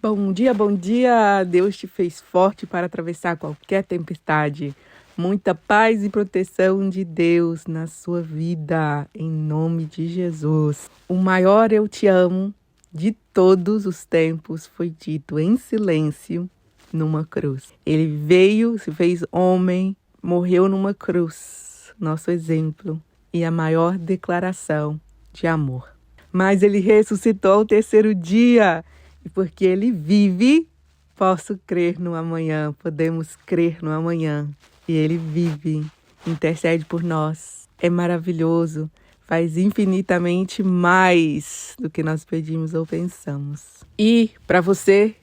Bom dia! Deus te fez forte para atravessar qualquer tempestade. Muita paz e proteção de Deus na sua vida, em nome de Jesus. O maior eu te amo de todos os tempos foi dito em silêncio numa cruz. Ele veio, se fez homem, morreu numa cruz, nosso exemplo e a maior declaração de amor. Mas ele ressuscitou ao terceiro dia. E porque ele vive, posso crer no amanhã, podemos crer no amanhã. E ele vive, intercede por nós. É maravilhoso, faz infinitamente mais do que nós pedimos ou pensamos. E para você,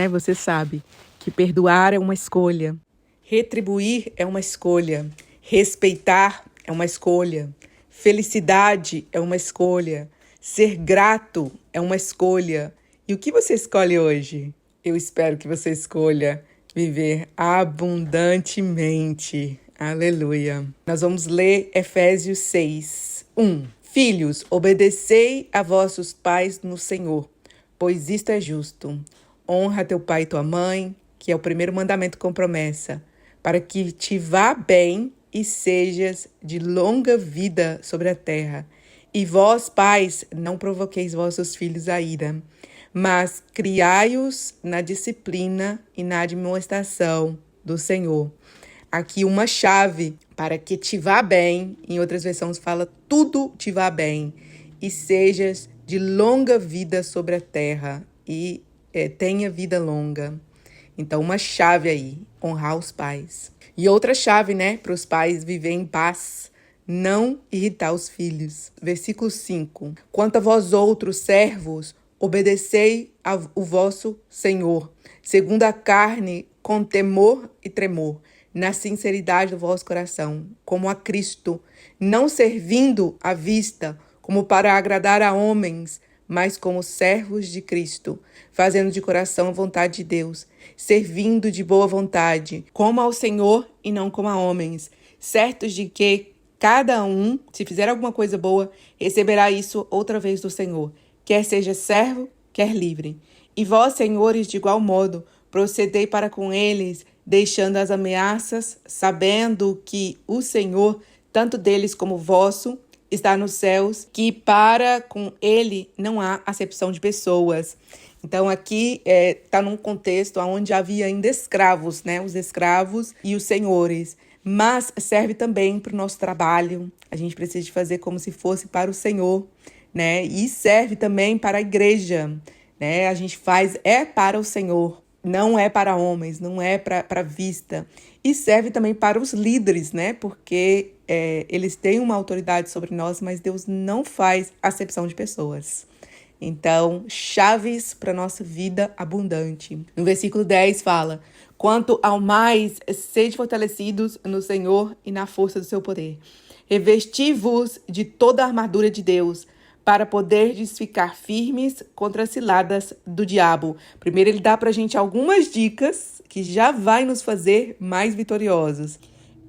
você sabe que perdoar é uma escolha, retribuir é uma escolha, respeitar é uma escolha, felicidade é uma escolha, ser grato é uma escolha. E o que você escolhe hoje? Eu espero que você escolha viver abundantemente. Aleluia. Nós vamos ler Efésios 6, 1. Filhos, obedecei a vossos pais no Senhor, pois isto é justo. Honra teu pai e tua mãe, que é o primeiro mandamento com promessa, para que te vá bem e sejas de longa vida sobre a terra. E vós, pais, não provoqueis vossos filhos a ira, mas criai-os na disciplina e na admoestação do Senhor. Aqui uma chave para que te vá bem, em outras versões fala tudo te vá bem, e sejas de longa vida sobre a terra, e tenha vida longa. Então uma chave aí, honrar os pais. E outra chave, para os pais viver em paz, não irritar os filhos. Versículo 5. Quanto a vós outros servos, obedecei ao vosso Senhor, segundo a carne, com temor e tremor, na sinceridade do vosso coração, como a Cristo, não servindo à vista, como para agradar a homens, mas como servos de Cristo, fazendo de coração a vontade de Deus, servindo de boa vontade, como ao Senhor e não como a homens, certos de que cada um, se fizer alguma coisa boa, receberá isso outra vez do Senhor, quer seja servo, quer livre. E vós, senhores, de igual modo, procedei para com eles, deixando as ameaças, sabendo que o Senhor, tanto deles como vosso, está nos céus, que para com ele não há acepção de pessoas. Então aqui está num contexto onde havia ainda escravos, os escravos e os senhores. Mas serve também para o nosso trabalho. A gente precisa de fazer como se fosse para o Senhor, E serve também para a igreja, A gente faz, para o Senhor, não é para homens, não é para vista. E serve também para os líderes, Porque eles têm uma autoridade sobre nós, mas Deus não faz acepção de pessoas. Então, chaves para a nossa vida abundante. No versículo 10 fala: quanto ao mais, sede fortalecidos no Senhor e na força do seu poder. Revesti-vos de toda a armadura de Deus, para poderdes ficar firmes contra as ciladas do diabo. Primeiro, ele dá para a gente algumas dicas que já vai nos fazer mais vitoriosos.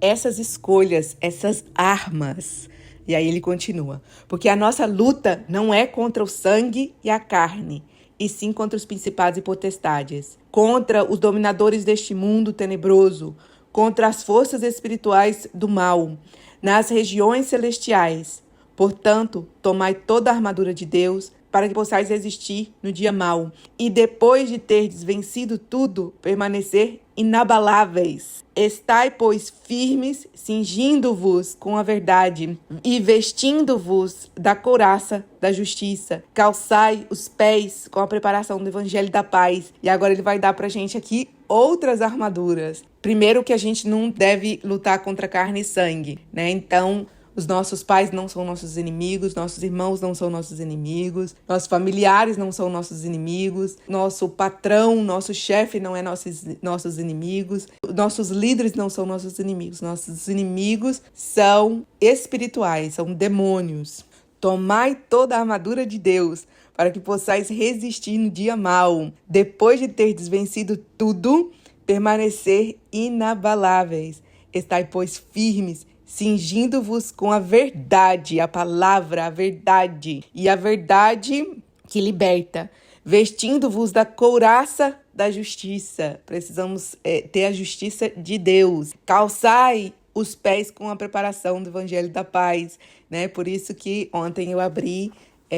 Essas escolhas, essas armas. E aí ele continua: porque a nossa luta não é contra o sangue e a carne, e sim contra os principados e potestades, contra os dominadores deste mundo tenebroso, contra as forças espirituais do mal, nas regiões celestiais. Portanto, tomai toda a armadura de Deus, para que possais resistir no dia mau, e depois de terdes vencido tudo, permanecer inabaláveis. Estai, pois, firmes, cingindo-vos com a verdade, e vestindo-vos da couraça da justiça. Calçai os pés com a preparação do evangelho da paz. E agora ele vai dar pra gente aqui outras armaduras. Primeiro, que a gente não deve lutar contra carne e sangue, Então, os nossos pais não são nossos inimigos, nossos irmãos não são nossos inimigos, nossos familiares não são nossos inimigos, nosso patrão, nosso chefe não é nossos inimigos, nossos líderes não são nossos inimigos. Nossos inimigos são espirituais, são demônios. Tomai toda a armadura de Deus, para que possais resistir no dia mau. Depois de terdes vencido tudo, permanecer inabaláveis. Estai, pois, firmes, cingindo-vos com a verdade, a palavra, a verdade. E a verdade que liberta. vestindo-vos da couraça da justiça. Precisamos ter a justiça de Deus. Calçai os pés com a preparação do Evangelho da Paz, né? Por isso que ontem eu abri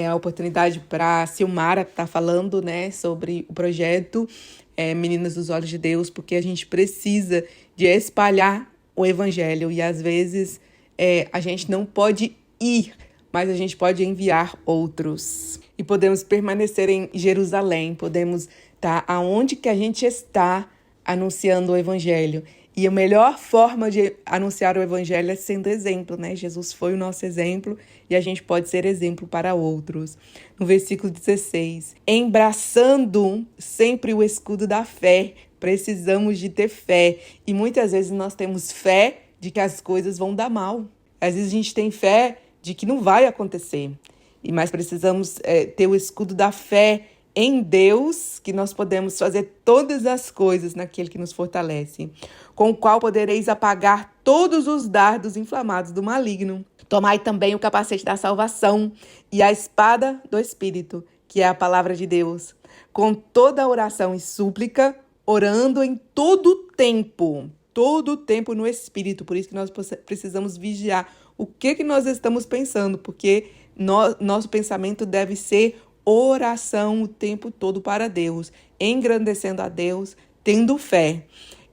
a oportunidade para a Silmara estar falando, né, sobre o projeto Meninas dos Olhos de Deus, porque a gente precisa de espalhar o Evangelho e às vezes a gente não pode ir, mas a gente pode enviar outros. E podemos permanecer em Jerusalém, podemos estar aonde que a gente está anunciando o Evangelho. E a melhor forma de anunciar o Evangelho é sendo exemplo, né? Jesus foi o nosso exemplo e a gente pode ser exemplo para outros. No versículo 16, embraçando sempre o escudo da fé, precisamos de ter fé. E muitas vezes nós temos fé de que as coisas vão dar mal. Às vezes a gente tem fé de que não vai acontecer. Mas precisamos ter o escudo da fé em Deus, que nós podemos fazer todas as coisas naquele que nos fortalece, com o qual podereis apagar todos os dardos inflamados do maligno. Tomai também o capacete da salvação e a espada do Espírito, que é a palavra de Deus, com toda a oração e súplica, orando em todo o tempo no Espírito. Por isso que nós precisamos vigiar o que nós estamos pensando, porque nosso pensamento deve ser oração o tempo todo para Deus, engrandecendo a Deus, tendo fé.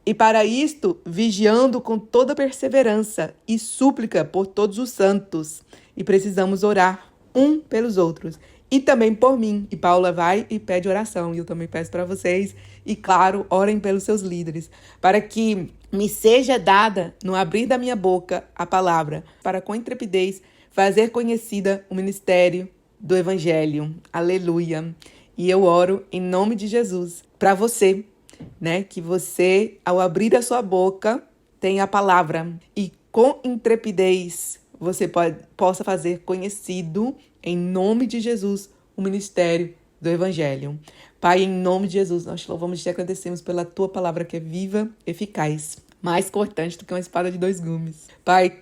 E para isto, vigiando com toda perseverança e súplica por todos os santos. E precisamos orar um pelos outros. E também por mim. E Paula vai e pede oração. E eu também peço para vocês. E claro, orem pelos seus líderes. Para que me seja dada, no abrir da minha boca, a palavra. Para com intrepidez fazer conhecida o ministério do Evangelho. Aleluia. E eu oro em nome de Jesus para você, né? Que você, ao abrir a sua boca, tenha a palavra. E com intrepidez você possa fazer conhecido, em nome de Jesus, o ministério do Evangelho. Pai, em nome de Jesus, nós te louvamos e te agradecemos pela tua palavra que é viva, eficaz, mais cortante do que uma espada de 2 gumes. Pai,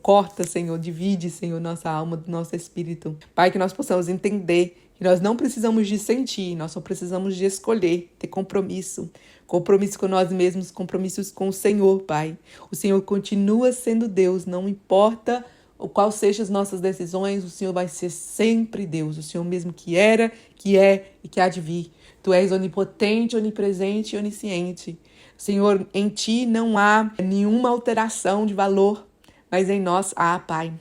corta, Senhor, divide, Senhor, nossa alma do nosso espírito. Pai, que nós possamos entender que nós não precisamos de sentir, nós só precisamos de escolher, ter compromisso. Compromisso com nós mesmos, compromissos com o Senhor, Pai. O Senhor continua sendo Deus, não importa qual sejam as nossas decisões, o Senhor vai ser sempre Deus. O Senhor mesmo que era, que é e que há de vir. Tu és onipotente, onipresente e onisciente. Senhor, em Ti não há nenhuma alteração de valor, mas em nós, Pai,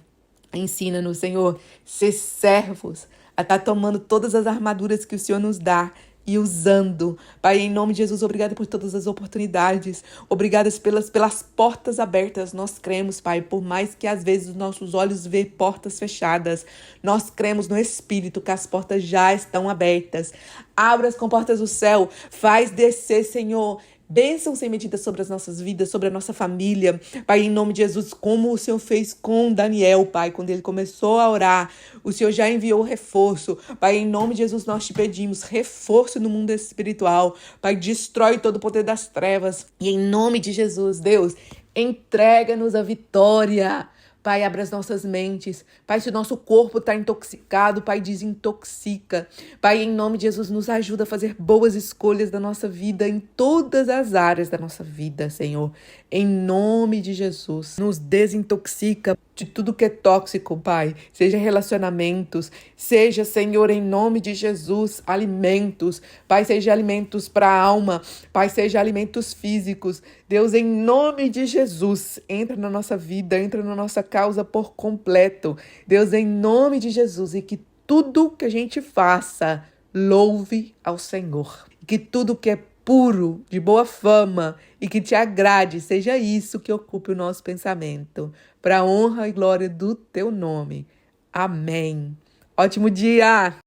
ensina-nos, Senhor, ser servos, a estar tomando todas as armaduras que o Senhor nos dá e usando. Pai, em nome de Jesus, obrigada por todas as oportunidades, obrigadas pelas portas abertas. Nós cremos, Pai, por mais que às vezes os nossos olhos vejam portas fechadas, nós cremos no Espírito que as portas já estão abertas. Abra as comportas do céu, faz descer, Senhor, bênção sem medida sobre as nossas vidas, sobre a nossa família. Pai, em nome de Jesus, como o Senhor fez com Daniel, Pai, quando ele começou a orar, o Senhor já enviou reforço. Pai, em nome de Jesus, nós te pedimos reforço no mundo espiritual. Pai, destrói todo o poder das trevas. E em nome de Jesus, Deus, entrega-nos a vitória. Pai, abre as nossas mentes. Pai, se o nosso corpo está intoxicado, Pai, desintoxica. Pai, em nome de Jesus, nos ajuda a fazer boas escolhas da nossa vida em todas as áreas da nossa vida, Senhor. Em nome de Jesus, nos desintoxica de tudo que é tóxico, Pai. Seja relacionamentos, seja, Senhor, em nome de Jesus, alimentos. Pai, seja alimentos para a alma. Pai, seja alimentos físicos. Deus, em nome de Jesus, entra na nossa vida, entra na nossa causa por completo. Deus, em nome de Jesus, e que tudo que a gente faça louve ao Senhor. Que tudo que é puro, de boa fama e que te agrade, seja isso que ocupe o nosso pensamento, para a honra e glória do teu nome. Amém. Ótimo dia!